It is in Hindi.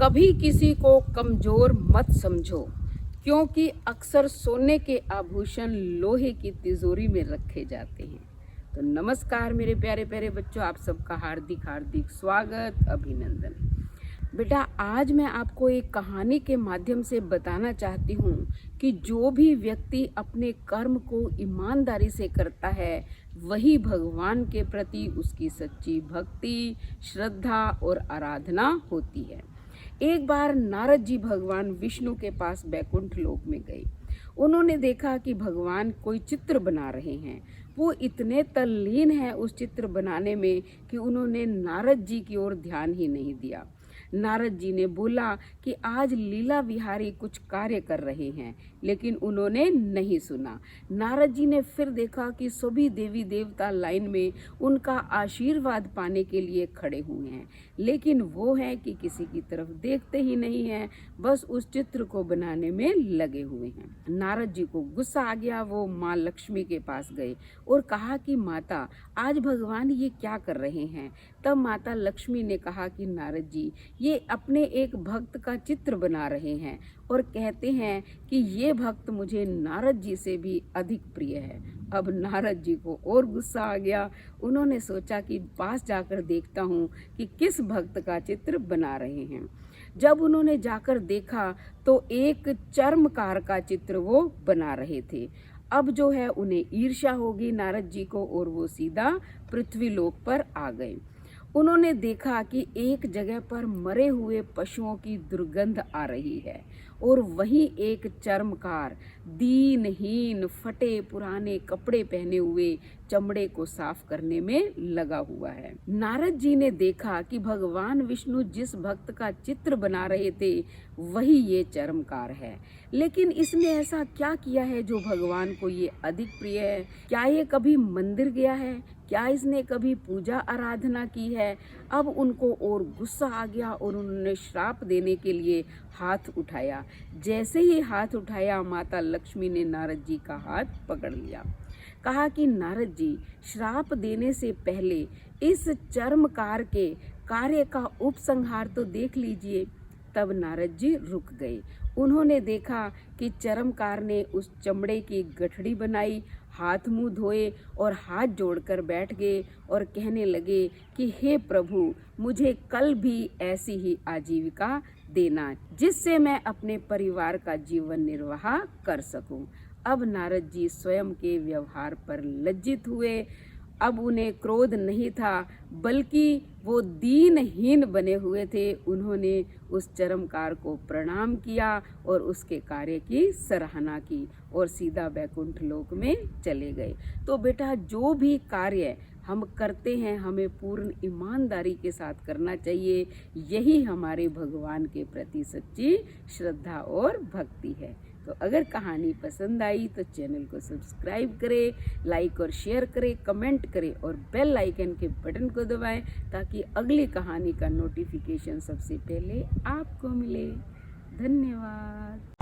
कभी किसी को कमजोर मत समझो, क्योंकि अक्सर सोने के आभूषण लोहे की तिजोरी में रखे जाते हैं। तो नमस्कार मेरे प्यारे प्यारे बच्चों, आप सबका हार्दिक हार्दिक स्वागत, अभिनंदन। बेटा, आज मैं आपको एक कहानी के माध्यम से बताना चाहती हूँ कि जो भी व्यक्ति अपने कर्म को ईमानदारी से करता है, वही भगवान के प्रति उसकी सच्ची भक्ति, श्रद्धा और आराधना होती है। एक बार नारद जी भगवान विष्णु के पास बैकुंठ लोक में गए। उन्होंने देखा कि भगवान कोई चित्र बना रहे हैं। वो इतने तल्लीन हैं उस चित्र बनाने में कि उन्होंने नारद जी की ओर ध्यान ही नहीं दिया। नारद जी ने बोला कि आज लीला विहारी कुछ कार्य कर रहे हैं, लेकिन उन्होंने नहीं सुना। नारद जी ने फिर देखा कि सभी देवी देवता लाइन में उनका आशीर्वाद पाने के लिए खड़े हुए हैं, लेकिन वो हैं कि किसी की तरफ देखते ही नहीं हैं, बस उस चित्र को बनाने में लगे हुए हैं। नारद जी को गुस्सा आ गया। वो माँ लक्ष्मी के पास गए और कहा कि माता, आज भगवान ये क्या कर रहे हैं। तब माता लक्ष्मी ने कहा कि नारद जी, ये अपने एक भक्त का चित्र बना रहे हैं और कहते हैं कि ये भक्त मुझे नारद जी से भी अधिक प्रिय है। अब नारद जी को और गुस्सा आ गया। उन्होंने सोचा कि पास जाकर देखता हूँ कि किस भक्त का चित्र बना रहे हैं। जब उन्होंने जाकर देखा तो एक चर्मकार का चित्र वो बना रहे थे। अब जो है उन्हें ईर्ष्या होगी नारद जी को और वो सीधा पृथ्वी लोक पर आ गए। उन्होंने देखा कि एक जगह पर मरे हुए पशुओं की दुर्गंध आ रही है और वहीं एक चर्मकार दीनहीन फटे पुराने कपड़े पहने हुए चमड़े को साफ करने में लगा हुआ है। नारद जी ने देखा कि भगवान विष्णु जिस भक्त का चित्र बना रहे थे वही ये चर्मकार है, लेकिन इसने ऐसा क्या किया है जो भगवान को ये अधिक प्रिय है। क्या ये कभी मंदिर गया है? क्या इसने कभी पूजा आराधना की है? अब उनको और गुस्सा आ गया और उन्होंने श्राप देने के लिए हाथ उठाया। जैसे ही हाथ उठाया, माता लक्ष्मी ने नारद जी का हाथ पकड़ लिया। कहा कि नारद जी, श्राप देने से पहले इस चर्मकार के कार्य का उपसंहार तो देख लीजिए। तब नारद जी रुक गए। उन्होंने देखा कि चर्मकार ने उस चमड़े की गठड़ी बनाई, हाथ मुंह धोए और हाथ जोड़कर बैठ गए और कहने लगे कि हे प्रभु, मुझे कल भी ऐसी ही आजीविका देना, जिससे मैं अपने परिवार का जीवन निर्वाह कर सकूं। अब नारद जी स्वयं के व्यवहार पर लज्जित हुए। अब उन्हें क्रोध नहीं था, बल्कि वो दीनहीन बने हुए थे। उन्होंने उस चर्मकार को प्रणाम किया और उसके कार्य की सराहना की और सीधा बैकुंठ लोक में चले गए। तो बेटा, जो भी कार्य हम करते हैं, हमें पूर्ण ईमानदारी के साथ करना चाहिए। यही हमारे भगवान के प्रति सच्ची श्रद्धा और भक्ति है। तो अगर कहानी पसंद आई तो चैनल को सब्सक्राइब करें, लाइक और शेयर करें, कमेंट करें और बेल आइकन के बटन को दबाएं, ताकि अगली कहानी का नोटिफिकेशन सबसे पहले आपको मिले। धन्यवाद।